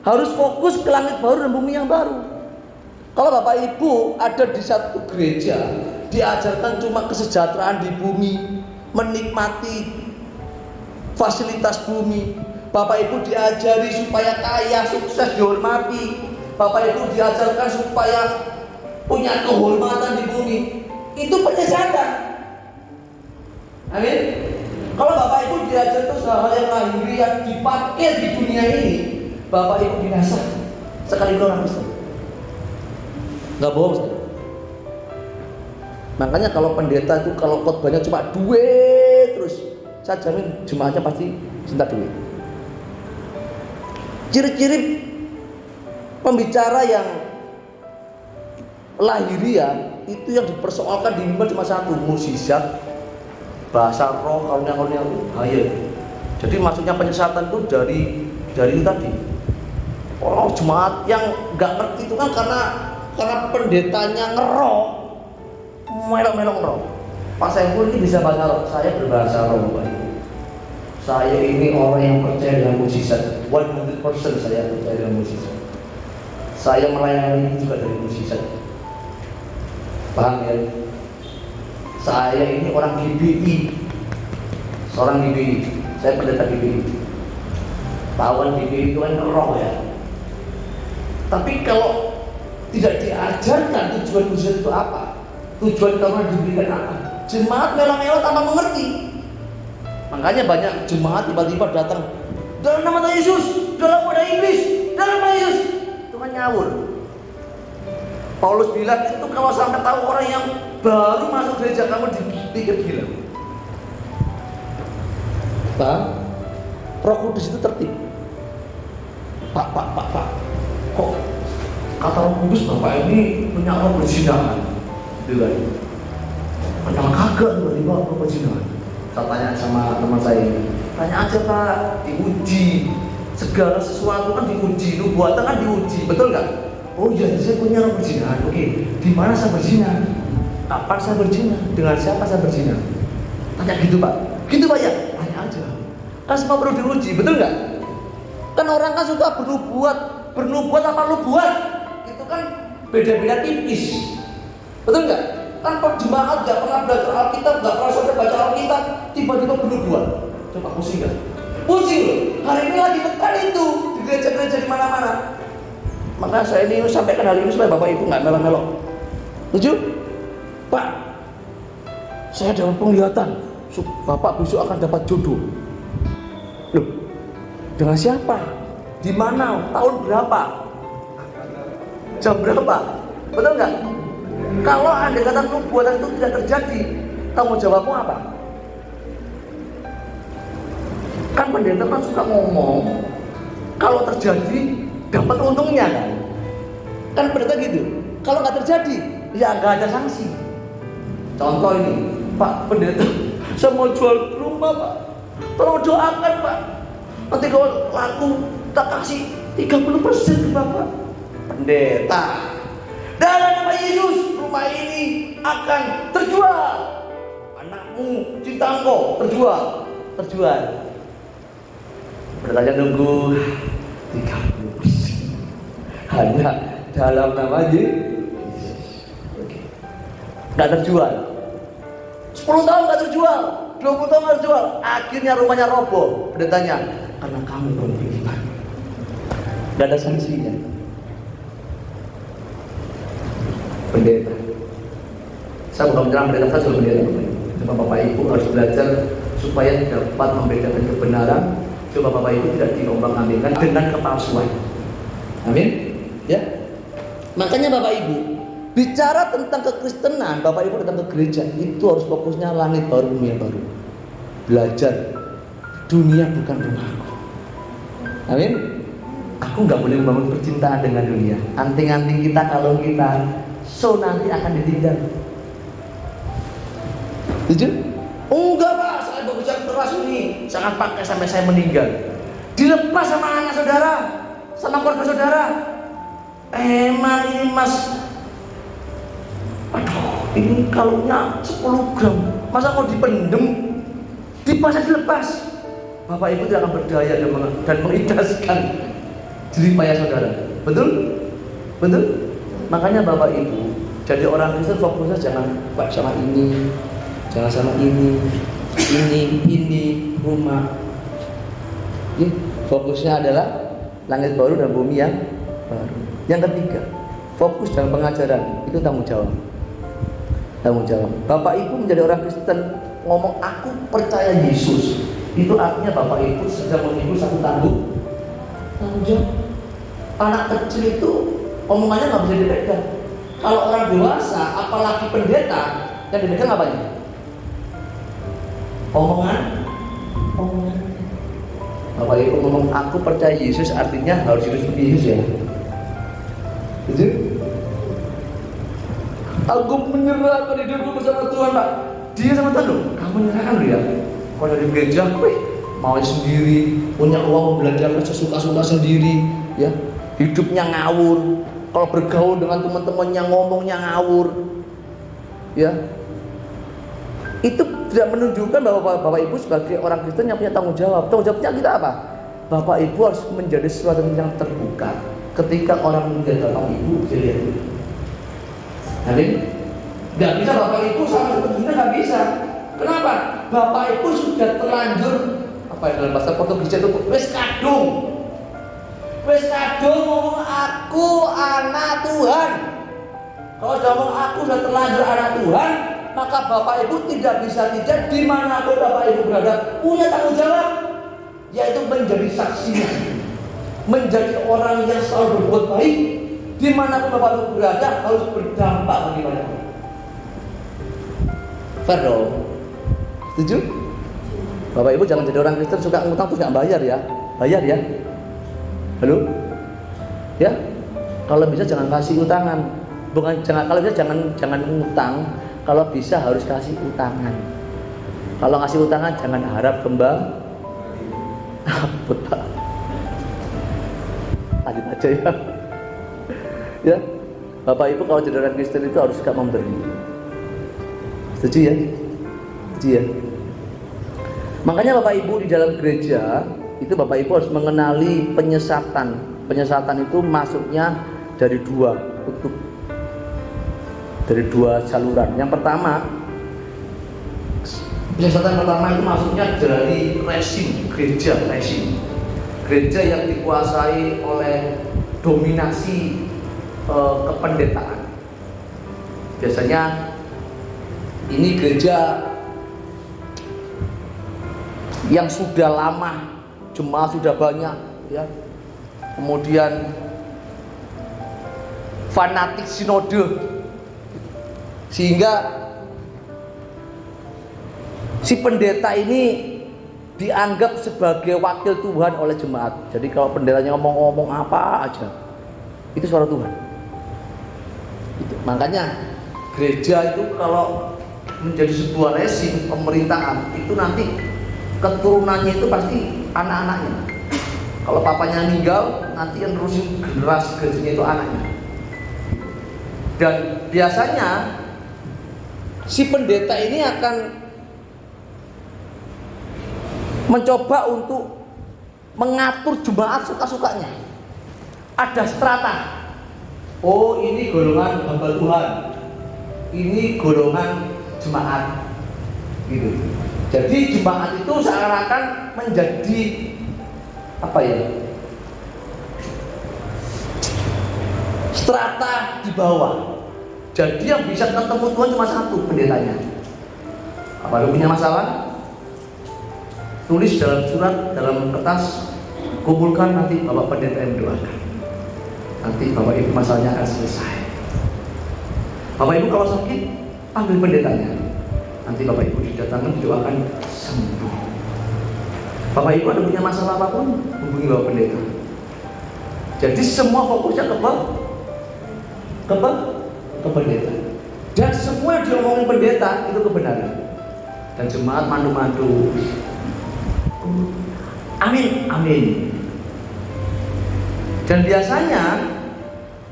harus fokus ke langit baru dan bumi yang baru. Kalau Bapak Ibu ada di satu gereja, diajarkan cuma kesejahteraan di bumi, menikmati fasilitas bumi. Bapak Ibu diajari supaya kaya, sukses, dihormati. Bapak Ibu diajarkan supaya punya kehormatan di bumi. Itu penyesatan. Amin. Kalau Bapak Ibu diajar terus hal yang lahiriah dipakai di dunia ini, Bapak Ibu binasa sekali orang Kristen. Nggak bohong saya. Makanya kalau pendeta itu kalau khotbahnya cuma duit terus, saya jamin jemaatnya pasti cinta duit. Ciri-ciri pembicara yang lahiriah itu yang dipersoalkan di mimbar cuma satu, mukjizat, bahasa roh, karunia-karunia hayal. Jadi maksudnya penyesatan itu dari itu tadi. Orang jemaat yang nggak ngerti itu kan karena pendetanya ngerok, melok-melok ngerok. Pak Saiful ini bisa bahasa roh, saya berbahasa roh. Saya ini orang yang percaya dengan mukjizat, 100% saya percaya dengan mukjizat. Saya melayani juga dari mukjizat. Paham ya? Saya ini orang GBI, seorang GBI. Saya pendeta GBI. Tahuan GBI itu kan roh ya. Tapi kalau tidak diajarkan tujuan mukjizat itu apa, tujuan kamu diberikan apa, jemaat melo-melo tanpa mengerti. Makanya banyak jemaat tiba-tiba datang dalam nama Yesus, dalam nama iblis, dalam nama Yesus. Itu kan ngawur. Paulus bilang itu kalau sampai tahu orang yang baru masuk gereja kamu dipikir gila. Pak, Roh Kudus itu tertib. Pak. Kok kata Roh Kudus Bapak ini punya roh perzinahan? Bilang. Padahal kagak tiba-tiba roh perzinahan. Saya tanya sama teman saya ini, tanya aja Pak, diuji. Segala sesuatu kan diuji, nubuatan kan diuji, betul nggak? Oh iya, saya punya roh perzinahan. Oke, di mana saya berzina? Kapan saya berzina? Dengan siapa saya berzina? Tanya gitu Pak. Gitu Pak ya? Tanya aja. Kan semua perlu diuji, betul nggak? Kan orang kan suka bernubuat apa lu buat? Itu kan beda-beda tipis, betul nggak? Kan jemaat nggak pernah belajar Alkitab, nggak pernah saudara baca Alkitab, tiba-tiba bernubuat. Coba pusing nggak? Pusing loh. Hari ini lagi tekan itu di gereja-gereja di mana-mana. Maka saya ini sampaikan hal ini supaya Bapak Ibu nggak melo-melo. Setuju? Pak, saya dapat penglihatan, Bapak besok akan dapat jodoh. Loh, dengan siapa? Di mana? Tahun berapa? Jam berapa? Betul nggak? Kalau andai kata nubuatan itu tidak terjadi, tanggung jawabmu apa? Kan pendeta kan suka ngomong, kalau terjadi dapat untungnya kan? Kan pendeta gitu. Kalau nggak terjadi, ya nggak ada sanksi. Contoh ini, Pak Pendeta, saya mau jual rumah Pak, tolong doakan Pak. Nanti kalau laku, tak kasih 30% ke Bapak. Pendeta, dalam nama Yesus, rumah ini akan terjual. Anakmu, cinta engkau, terjual. Pendetanya nunggu 30%. Hanya dalam nama Yesus. Nggak terjual. 10 tahun nggak terjual, 20 tahun nggak terjual. Akhirnya rumahnya roboh. Pendetanya, karena kamu belum beriman. Nggak ada sanksinya. Pendeta, saya bukan menyerang pendeta, saya sudah pendeta. Coba Bapak Ibu harus belajar supaya dapat membedakan kebenaran. Coba Bapak Ibu tidak diombang-ambingkan dengan kepalsuan. Amin. Ya. Makanya Bapak Ibu bicara tentang kekristenan, Bapak Ibu datang ke gereja itu harus fokusnya langit baru, dunia baru. Belajar, dunia bukan rumahku. Amin. Aku nggak boleh membangun percintaan dengan dunia. Anting-anting kita kalau kita nanti akan ditinggal. Setuju? Enggak Pak, saya bekerja keras ini, sangat pakai sampai saya meninggal. Dilepas sama anak saudara, sama keluarga saudara. Emang ini Mas, aduh, ini kalungnya 10 gram, masa mau dipendem, dipaksa dilepas. Bapak Ibu tidak akan berdaya dan mengikhlaskan jerih payah saudara. Betul? Betul? Makanya Bapak Ibu jadi orang Kristen fokusnya jangan Pak sama ini, jangan sama ini rumah. Fokusnya adalah langit baru dan bumi yang baru. Yang ketiga, fokus dalam pengajaran itu tanggung jawab. Tanggung jawab. Bapak Ibu menjadi orang Kristen ngomong aku percaya Yesus, itu artinya Bapak Ibu sedang memikul satu tanggung jawab. Anak kecil itu omongannya nggak bisa dipegang. Kalau orang dewasa, apalagi pendeta, yang dipegang apanya? Omongan. Bapak Ibu ngomong aku percaya Yesus artinya harus hidup seperti Yesus ya. Betul? Aku menyerahkan hidupku bersama Tuhan Pak. Dia sama Tuhan loh, kamu menyerahkan loh ya. Kalau dari gereja, mau sendiri, punya uang membelanjakan sesuka-suka sendiri, ya. Hidupnya ngawur. Kalau bergaul dengan teman-temannya ngomongnya ngawur, ya. Itu tidak menunjukkan bahwa Bapak Ibu sebagai orang Kristen yang punya tanggung jawab. Tanggung jawabnya kita apa? Bapak Ibu harus menjadi sesuatu yang terbuka. Ketika orang menjaga Bapak Ibu, jadi Amin. Gak bisa Bapak Ibu sama seperti kita, gak bisa. Kenapa? Bapak Ibu sudah terlanjur apa dalam bahasa Portugis itu wes kadung ngomong aku anak Tuhan. Kalau sudah ngomong aku sudah terlanjur anak Tuhan, maka Bapak Ibu tidak bisa tidak dimanapun Bapak Ibu berada punya tanggung jawab, yaitu menjadi saksinya, menjadi orang yang selalu berbuat baik. Dimanapun Bapak Ibu berada harus berdampak bagi banyak orang. Fair dong? Setuju? Bapak Ibu jangan jadi orang Kristen suka ngutang terus nggak bayar ya. Bayar ya. Halo? Ya? Kalau bisa jangan kasih utangan. Kalau bisa jangan ngutang. Kalau bisa harus kasih utangan. Kalau ngasih utangan jangan harap kembang. Apa Pak? Tadi aja ya. Ya, Bapak Ibu kalau jadi orang Kristen itu harus suka memberi. Setuju ya? Setuju ya? Makanya Bapak Ibu di dalam gereja itu Bapak Ibu harus mengenali penyesatan. Penyesatan itu masuknya dari dua kutub, dari dua saluran. Yang pertama, penyesatan pertama itu masuknya dari resim gereja, gereja yang dikuasai oleh dominasi kependetaan. Biasanya ini gereja yang sudah lama, jemaah sudah banyak, ya. Kemudian fanatik sinode, sehingga Si pendeta ini dianggap sebagai wakil Tuhan oleh jemaat. Jadi kalau pendetanya ngomong-ngomong apa aja, itu suara Tuhan. Itu. Makanya gereja itu kalau menjadi sebuah rezim pemerintahan, itu nanti keturunannya itu pasti anak-anaknya. Kalau papanya meninggal, nanti yang nerusin generasi gerejanya itu anaknya. Dan biasanya si pendeta ini akan mencoba untuk mengatur jemaat suka-sukanya. Ada strata. Oh, ini golongan hamba Tuhan, ini golongan jemaat, gitu. Jadi jemaat itu seakan-akan menjadi apa ya? Strata di bawah. Jadi yang bisa ketemu Tuhan cuma satu, pendetanya. Apa lu punya masalah? Tulis dalam surat, dalam kertas, kumpulkan, nanti Bapak pendeta yang doakan. Nanti Bapak Ibu masalahnya akan selesai. Bapak Ibu kalau sakit, panggil pendetanya. Nanti Bapak Ibu didatangkan, didoakan sembuh. Bapak Ibu ada punya masalah apapun, hubungi Bapak pendeta. Jadi semua fokusnya ke pendeta. Dan semua yang diomongin pendeta itu kebenaran. Dan jemaat mandu-mandu. Amin, amin. Dan biasanya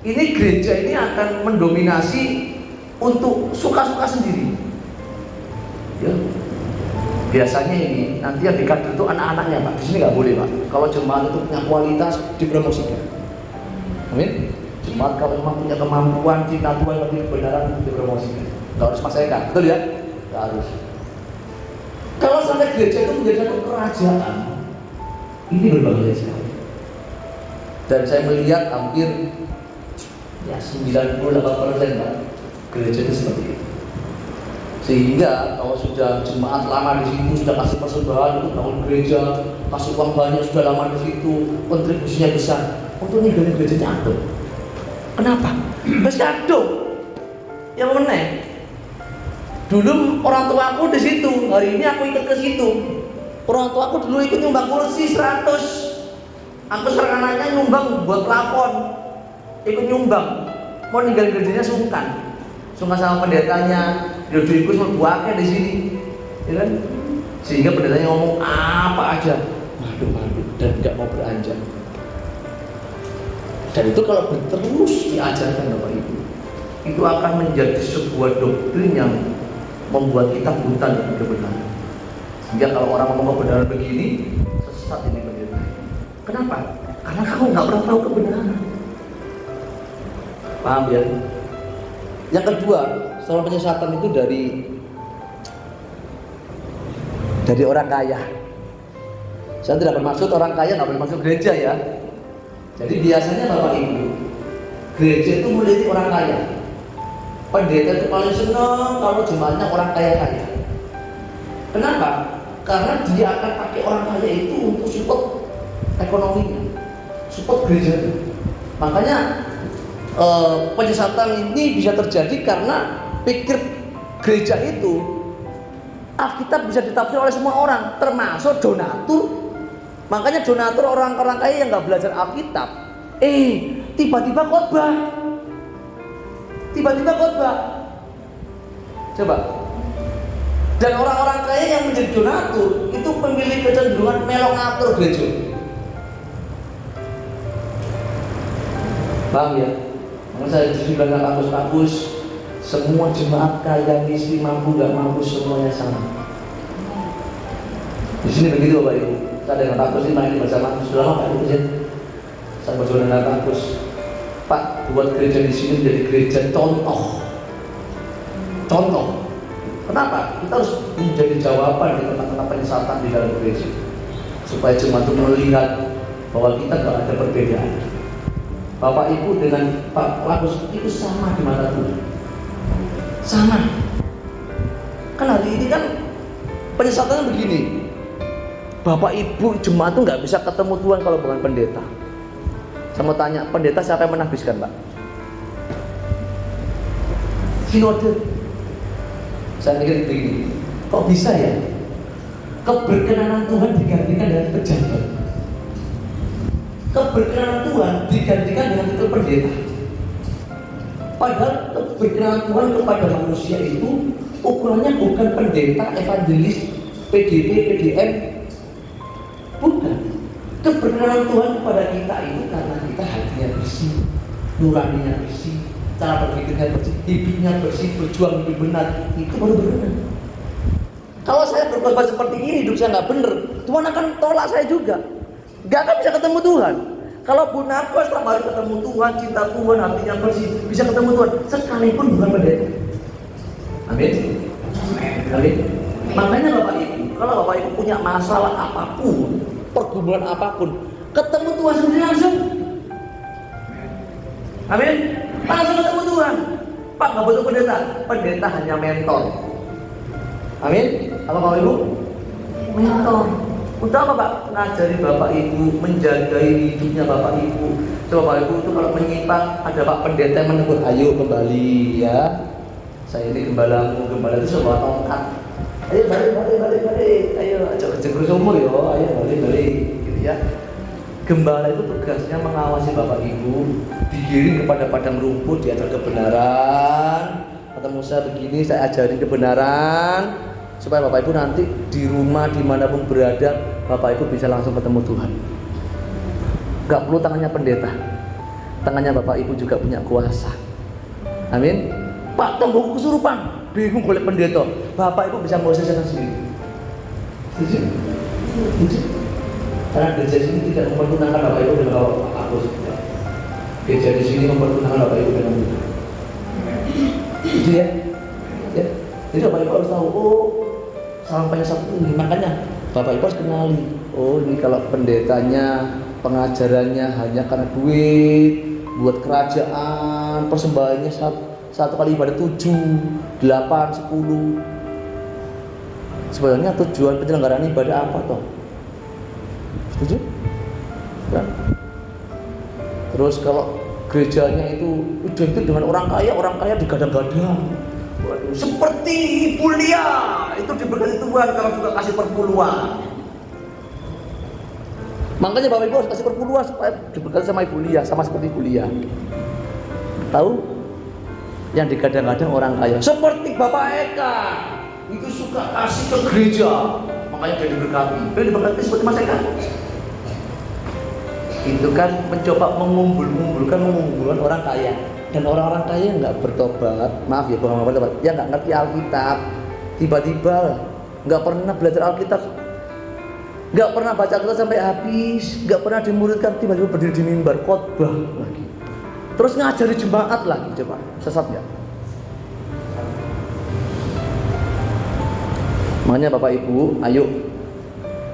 ini gereja ini akan mendominasi untuk suka-suka sendiri. Ya. Biasanya ini nanti yang dikader itu anak-anaknya, Pak. Di sini nggak boleh, Pak. Kalau jemaat itu punya kualitas, dipromosikan. Amin. Jemaat kalau memang punya kemampuan, cinta Tuhan, lebih kebenaran, dipromosikan. Nggak harus masyarakat, betul ya? Nggak harus. Kalau sampai gereja itu menjadi satu kerajaan, ini berbahaya sekali. Dan saya melihat hampir ya 98% Pak, gereja itu seperti itu. Sehingga kalau sudah jemaat lama di situ, sudah kasih persembahan untuk bangun gereja, kasih uang banyak, sudah lama di situ, kontribusinya besar, untuk ninggalin gerejanya aduh. Kenapa? Masih aduh. Yang mana? Dulu orang tua aku di situ, hari ini aku ikut ke situ. Orang tua aku dulu ikut nyumbang kursi 100. Aku sekarang anaknya nyumbang buat plafon, ikut nyumbang. Mau ninggalin gerejanya sungkan sama pendetanya. Duduk ikut buahnya di sini, ya kan? Sehingga pendetanya ngomong apa aja, madu dan nggak mau beranjak. Dan itu kalau terus diajarkan Bapak Ibu, itu akan menjadi sebuah doktrin yang membuat kita buta dengan kebenaran. Sehingga kalau orang ngomong kebenaran begini, sesat ini pendeta. Kenapa? Karena kamu nggak pernah tahu kebenaran. Paham ya? Yang kedua, soal penyesatan itu dari orang kaya. Saya tidak bermaksud orang kaya nggak bermaksud gereja ya. Jadi biasanya Bapak Ibu, gereja itu melihat orang kaya. Pendeta itu paling senang kalau jemaatnya orang kaya-kaya. Kenapa? Karena dia akan pakai orang kaya itu untuk support ekonominya, support gereja. Makanya penyesatan ini bisa terjadi karena pikir gereja itu Alkitab bisa ditafsir oleh semua orang, termasuk donatur. Makanya donatur orang-orang kaya yang nggak belajar Alkitab, tiba-tiba khotbah. Coba. Dan orang-orang kaya yang menjadi donatur itu memiliki kecenderungan melok ngatur gereja. Paham ya? Makanya saya di bilang bagus, semua jemaat kaya, miskin, mampu, gak mampu, semuanya sama. Di sini begitu Bapak Ibu. Saya dengan Pak Gus ini main bersama. Sudah lama Pak Gus ya? Saya berjuang dengan Pak Gus. Pak, buat gereja di sini menjadi gereja contoh. Kenapa? Kita harus menjadi jawaban di tengah-tengah penyesatan di dalam gereja, supaya jemaat itu melihat bahwa kita gak ada perbedaan. Bapak Ibu dengan Pak Lagus itu sama di mata Tuhan. Sama. Kan hari ini kan penyesatannya begini. Bapak Ibu jemaat itu nggak bisa ketemu Tuhan kalau bukan pendeta. Saya mau tanya, pendeta siapa yang menahbiskan, Pak? Sinode. Saya mikir begini, kok bisa ya? keberkenanan Tuhan digantikan dengan pejabat. Keberkenanan Tuhan digantikan dengan titel pendeta. Padahal keberkenanan Tuhan kepada manusia itu ukurannya bukan pendeta, evangelis, PDP, PDM, bukan. Keberkenanan Tuhan kepada kita itu karena kita hatinya bersih, nuraninya bersih, cara berpikirnya bersih, hidupnya bersih, berjuang hidup benar, itu baru berkenan. Kalau saya berkorban seperti ini, hidup saya nggak benar, Tuhan akan tolak saya juga. Nggak akan bisa ketemu Tuhan. Kalau Bu Narko setiap hari ketemu Tuhan, cinta Tuhan, hatinya bersih, bisa ketemu Tuhan, sekalipun bukan pendeta. Amin. Amin. Makanya Bapak Ibu, kalau Bapak Ibu punya masalah apapun, pergumulan apapun, ketemu Tuhan sendiri langsung. Amin. Langsung ketemu Tuhan. Pak, nggak butuh pendeta. Pendeta hanya mentor. Amin. Apa Bapak Ibu? Mentor. Untuk apa Pak? Ngajari Bapak Ibu, menjagai hidupnya Bapak Ibu. Coba Bapak Ibu itu kalau menyimpang, ada Pak pendeta yang menegur, ayo kembali ya. Saya ini gembalamu, gembala itu sebuah tongkat. Ayo balik. Ayo jengkur sumur yo, ayo balik. Gitu ya. Gembala itu tugasnya mengawasi Bapak Ibu, digiring kepada padang rumput, diajar kebenaran. Ketemu saya begini, saya ajarin kebenaran. Supaya Bapak Ibu nanti di rumah dimanapun berada, Bapak Ibu bisa langsung ketemu Tuhan. Gak perlu tangannya pendeta, tangannya Bapak Ibu juga punya kuasa. Amin. Pak, tembokku kesurupan, bingung golek pendeta, Bapak Ibu bisa memprosesnya sendiri. Setuju? Karena gereja sini tidak mempergunakan Bapak Ibu dengan Bapak Agus. Gereja di sini mempergunakan Bapak Ibu dengan Tuhan. Itu ya. Jadi Bapak Ibu harus tahu, oh sampai satu ini, makanya Bapak Ibu harus kenali, oh ini kalau pendetanya, pengajarannya hanya karena duit, buat kerajaan, persembahannya satu kali ibadah 7, 8, 10. Sebenarnya tujuan penyelenggaraan ibadah apa toh? Setuju? Ya. Terus kalau gerejanya itu identik dengan orang kaya digadang-gadang. Waduh, seperti Ibu Lia itu diberkati Tuhan kalau juga kasih perpuluhan. Makanya Bapak Ibu harus kasih perpuluhan supaya diberkati sama Ibu Lia, sama seperti Ibu Lia. Tahu? Yang digadang-gadang orang kaya. Seperti Bapak Eka itu suka kasih ke gereja, makanya dia diberkati. Dia diberkati seperti Mas Eka. Itu kan mencoba mengumpulkan orang kaya. Dan orang-orang kaya nggak bertobat, maaf ya bukan bertobat, ya nggak ngerti Alkitab, tiba-tiba nggak pernah belajar Alkitab, nggak pernah baca Alkitab sampai habis, nggak pernah dimuridkan, tiba-tiba berdiri di mimbar khotbah lagi, terus ngajari jemaat lagi, coba sesat nggak? Makanya Bapak Ibu, ayo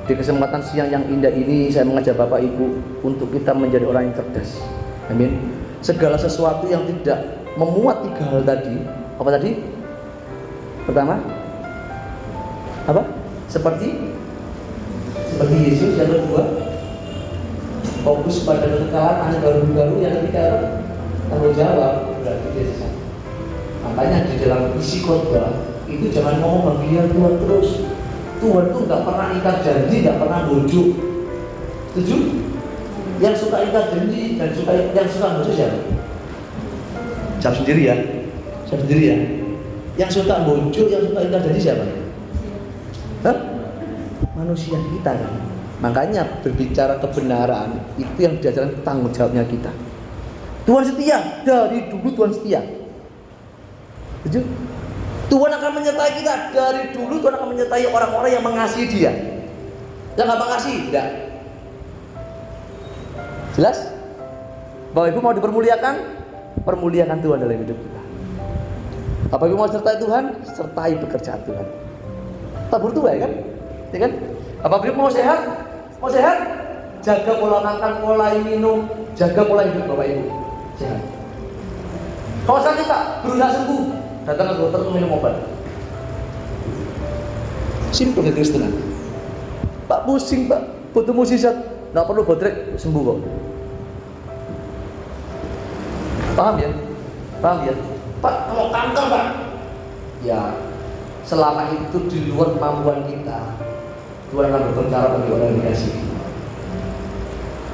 di kesempatan siang yang indah ini saya mengajak Bapak Ibu untuk kita menjadi orang yang cerdas. Amin. Segala sesuatu yang tidak memuat 3 hal tadi. Apa tadi? Pertama, apa? Seperti Yesus. Yang kedua, fokus pada kekekalan, hanya baru-baru. Yang ketiga apa? Tanggung jawab. Berarti dia sesat. Makanya di dalam isi khotbah itu jangan ngomong bagian Tuhan terus. Tuhan tuh nggak pernah ingkar janji, nggak pernah bujuk. Setuju? Yang suka ingkar janji dan yang suka bujuk siapa? Jawab sendiri ya. Yang suka bujuk, yang suka ingkar janji siapa? Hah? Manusia kita kan. Makanya berbicara kebenaran itu yang diajarkan tanggung jawabnya kita. Tuhan setia, dari dulu Tuhan setia. Setuju? Tuhan akan menyertai kita dari dulu. Tuhan akan menyertai orang-orang yang mengasihi Dia. Yang nggak mengasihi, enggak. Jelas? Bapak Ibu mau dipermuliakan? Permuliakan Tuhan dalam hidup kita. Bapak Ibu mau sertai Tuhan? Sertai pekerjaan Tuhan. Tabur Tuhan kan? Ya kan? Bapak Ibu mau sehat? Mau sehat? Jaga pola makan, pola minum, jaga pola hidup Bapak Ibu. Sehat. Kalau sakit Pak, berusaha sembuh, datang ke dokter untuk minum obat. Simpel Kristenan. Pak pusing Pak, butuh musisat, nggak perlu botrek, sembuh kok. Paham ya? Pak, kalau kanker Pak, ya selama itu di luar kemampuan kita, Tuhan akan berperkara bagi orang yang dikasih.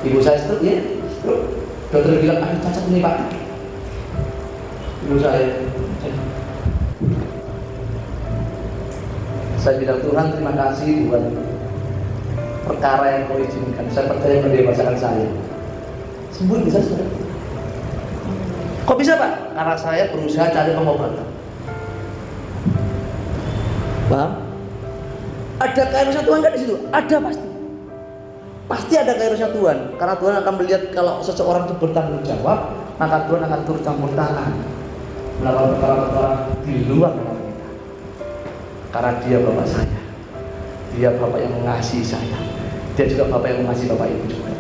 Ibu saya stroke, ya, stroke. Dokter bilang, ada cacat ini Pak. Ibu saya bilang, Tuhan terima kasih buat perkara yang kau izinkan. Saya percaya mendewasakan saya. Sembuh bisa sudah. Kok bisa Pak? Karena saya berusaha cari pengobatan. Paham? Ada keharusan Tuhan kan di situ? Ada pasti. Pasti ada keharusan Tuhan. Karena Tuhan akan melihat kalau seseorang itu bertanggung jawab, maka Tuhan akan turut campur tangan melakukan perkara-perkara di luar kita. Karena Dia Bapak saya. Dia Bapak yang mengasihi saya. Dia juga Bapak yang mengasihi Bapak Ibu juga.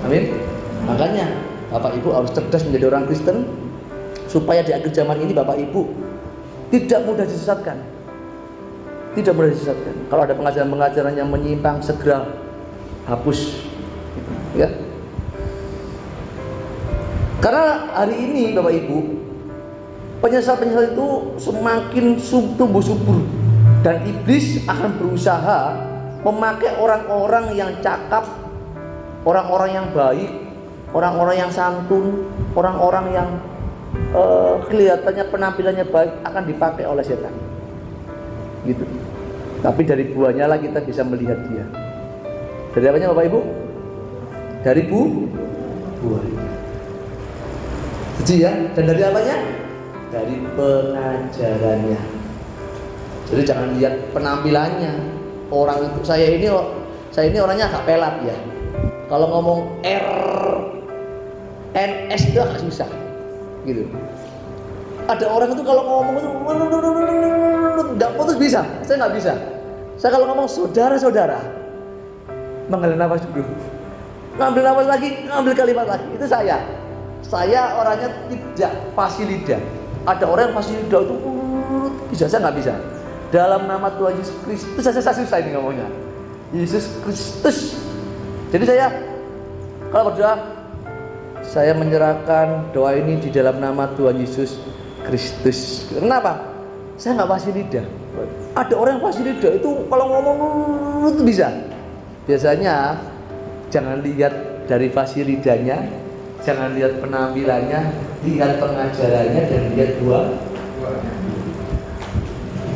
Amin. Makanya Bapak Ibu harus cerdas menjadi orang Kristen supaya di akhir zaman ini Bapak Ibu tidak mudah disesatkan. Tidak mudah disesatkan. Kalau ada pengajaran-pengajaran yang menyimpang, segera hapus. Ya. Karena hari ini Bapak Ibu, penyesat-penyesat itu semakin tumbuh subur dan iblis akan berusaha memakai orang-orang yang cakap, orang-orang yang baik, orang-orang yang santun, orang-orang yang kelihatannya penampilannya baik akan dipakai oleh setan. Gitu. Tapi dari buahnya lah kita bisa melihat dia. Dari apanya Bapak Ibu? Dari buahnya. Jadi ya, dan dari apanya? Dari pengajarannya. Jadi jangan lihat penampilannya. Orang itu saya ini orangnya agak pelat ya. Kalau ngomong RNS itu agak susah. Gitu. Ada orang itu kalau ngomong itu nggak putus bisa, saya nggak bisa. Saya kalau ngomong saudara-saudara, menghela nafas dulu, ngambil nafas lagi, ngambil kalimat lagi. Itu saya. Saya orangnya tidak fasih lidah. Ada orang yang fasih lidah itu bisa, saya nggak bisa. Dalam nama Tuhan Yesus Kristus, saya susah ini ngomongnya. Yesus Kristus. Jadi saya kalau berdoa, saya menyerahkan doa ini di dalam nama Tuhan Yesus Kristus. Kenapa? Saya nggak fasih lidah. Ada orang yang fasih lidah itu kalau ngomong itu bisa. Biasanya jangan lihat dari fasih lidahnya, jangan lihat penampilannya, lihat pengajarannya dan lihat buah.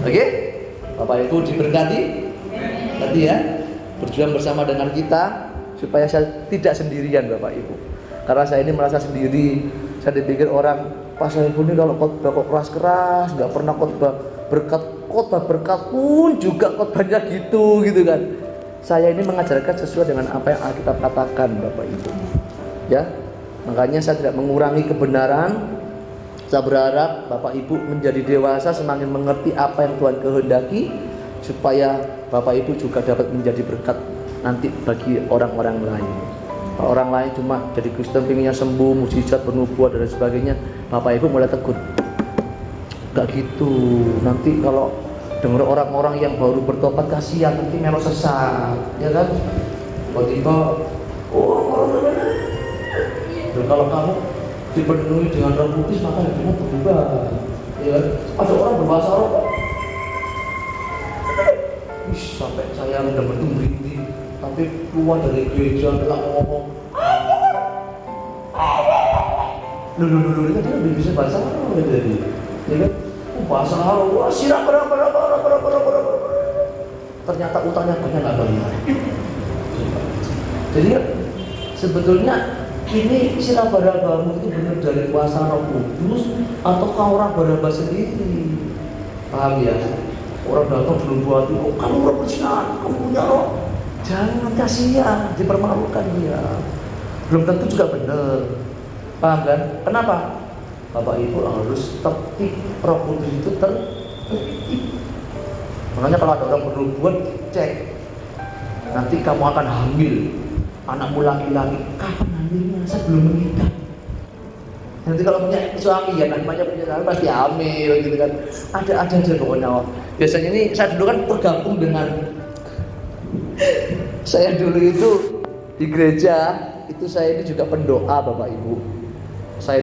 Oke? Bapak Ibu diberkati. Tadi ya, berjuang bersama dengan kita supaya saya tidak sendirian Bapak Ibu. Karena saya ini merasa sendiri. Saya dipikir orang, Pak Saiful ini kalau khotbah kok keras-keras, nggak pernah khotbah berkat pun juga khotbahnya gitu kan. Saya ini mengajarkan sesuai dengan apa yang Alkitab katakan Bapak Ibu. Ya, makanya saya tidak mengurangi kebenaran. Saya berharap Bapak Ibu menjadi dewasa, semakin mengerti apa yang Tuhan kehendaki, supaya Bapak Ibu juga dapat menjadi berkat nanti bagi orang-orang lain. Orang lain cuma jadi Kristen pengennya sembuh, mujizat, penubuhan dan sebagainya, Bapak Ibu mulai tegur. Gak gitu. Nanti kalau dengar orang-orang yang baru bertobat, kasihan nanti melo sesat, ya kan? Tiba-tiba, kalau kamu dipenuhi dengan Roh Kudus maka hidupmu berubah. Ya kan? Ada orang berbahasa roh. Sampai saya udah merinding, tapi keluar dari gereja telah ngomong. Dulu itu kan udah bisa bahasa roh jadi. Ya kan? Bahasa roh, wah sirap berapa. Ternyata utangnya banyak nggak bayar. Jadi sebetulnya ini sirap barabamu itu benar dari kuasa Roh Kudus atau kau orang baraba sendiri? Paham ya? Orang datang belum buat itu, kamu orang percaya, kamu punya roh. Jangan kasihan, dipermalukan dia. Belum tentu juga benar. Paham kan? Kenapa? Bapak Ibu harus tertib. Roh Kudus itu tertib. Makanya kalau ada orang bernubuat, cek. Nanti kamu akan hamil. Anakmu laki-laki, kapan hamilnya? Saya belum menikah. Nanti kalau punya suami ya, namanya punya suami pasti hamil gitu kan. Ada aja pokoknya. Biasanya ini saya dulu kan bergabung dengan saya dulu itu di gereja itu saya ini juga pendoa Bapak Ibu.